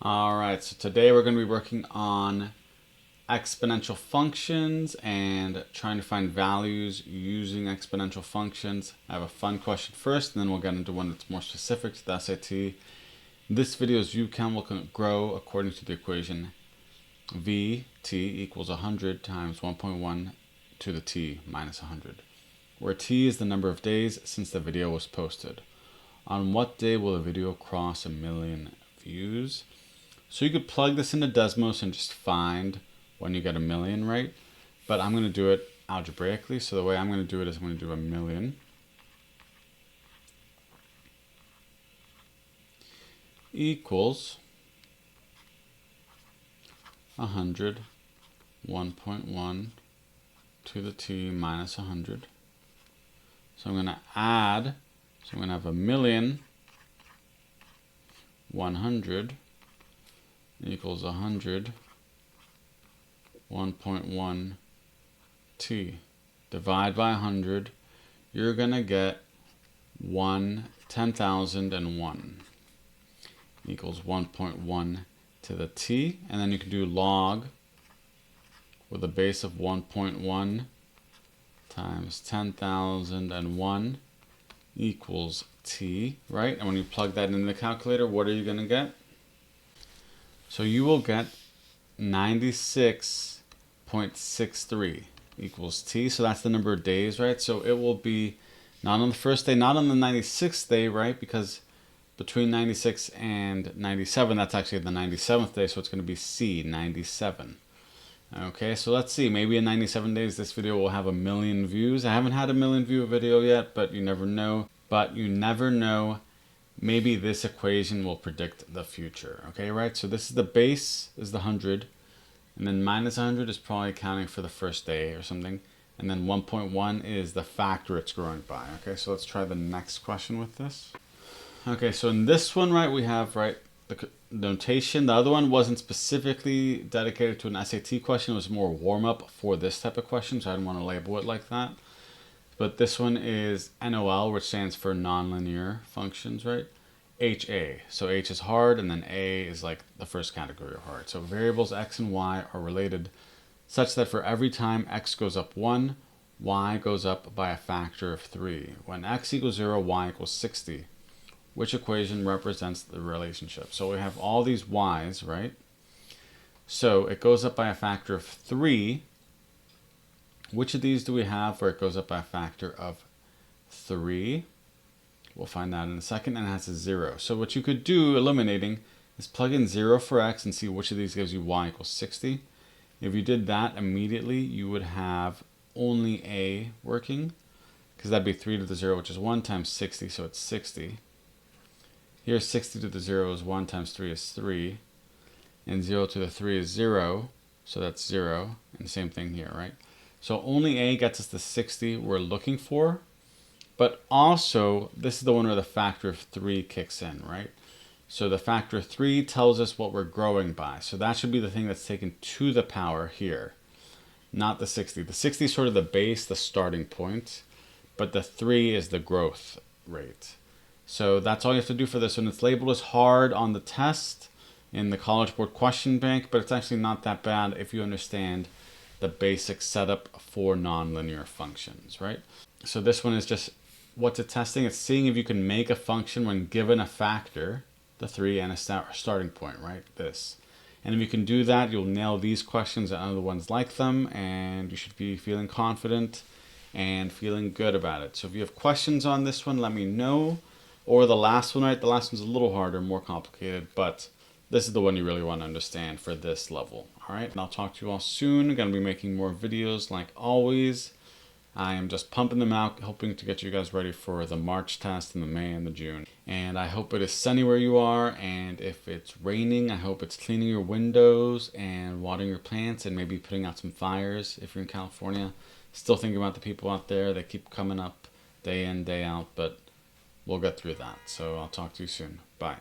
Alright, so today we're going to be working on exponential functions and trying to find values using exponential functions. I have a fun question first, and then we'll get into one that's more specific to the SAT. This video's U count will grow according to the equation VT equals 100 times 1.1 to the T minus 100, where T is the number of days since the video was posted. On what day will the video cross 1 million views? So you could plug this into Desmos and just find when you get 1 million, right? But I'm going to do it algebraically. So the way I'm going to do it is I'm going to do 1 million equals 100, 1.1 to the T minus 100. So I'm going to add, so I'm going to have 1 million, 100 equals 100, 1.1 T. Divide by 100, you're going to get 10,001 equals 1.1 to the T. And then you can do log with a base of 1.1 times 10,001 equals T, right? And when you plug that into the calculator, what are you going to get? So you will get 96.63 equals T. So that's the number of days, right? So it will be not on the first day, not on the 96th day, right? Because between 96 and 97, that's actually the 97th day. So it's going to be C, 97. Okay, so let's see. Maybe in 97 days, this video will have 1 million views. I haven't had a 1 million view video yet, but you never know. Maybe this equation will predict the future. Okay, right? So this is the base, is the 100. And then minus 100 is probably accounting for the first day or something. And then 1.1 is the factor it's growing by. Okay, so let's try the next question with this. Okay, so in this one, right, we have, right, the notation. The other one wasn't specifically dedicated to an SAT question. It was more warm-up for this type of question, so I didn't want to label it like that. But this one is NOL, which stands for Nonlinear Functions, right? H-A. So H is hard, and then A is like the first category of hard. So variables X and Y are related such that for every time X goes up 1, Y goes up by a factor of 3. When X equals 0, Y equals 60. Which equation represents the relationship? So we have all these Y's, right? So it goes up by a factor of 3. Which of these do we have where it goes up by a factor of 3? We'll find that in a second, and it has a 0. So what you could do, eliminating, is plug in 0 for X and see which of these gives you Y equals 60. If you did that immediately, you would have only A working, because that'd be 3 to the 0, which is 1 times 60, so it's 60. Here, 60 to the 0 is 1 times 3 is 3. And 0 to the 3 is 0, so that's 0. And same thing here, right? So only A gets us the 60 we're looking for. But also, this is the one where the factor of 3 kicks in, right? So the factor of 3 tells us what we're growing by. So that should be the thing that's taken to the power here, not the 60. The 60 is sort of the base, the starting point, but the 3 is the growth rate. So that's all you have to do for this one. It's labeled as hard on the test in the College Board question bank, but it's actually not that bad if you understand the basic setup for nonlinear functions, right? So this one is just, what's it testing? It's seeing if you can make a function when given a factor, the 3, and a starting point, right? This. And if you can do that, you'll nail these questions and other ones like them, and you should be feeling confident and feeling good about it. So if you have questions on this one, let me know. Or the last one, right? The last one's a little harder, more complicated, but this is the one you really want to understand for this level. All right, and I'll talk to you all soon. I'm going to be making more videos like always. I am just pumping them out, hoping to get you guys ready for the March test and the May and the June. And I hope it is sunny where you are, and if it's raining, I hope it's cleaning your windows and watering your plants and maybe putting out some fires if you're in California. Still thinking about the people out there. They keep coming up day in, day out, but we'll get through that. So I'll talk to you soon. Bye.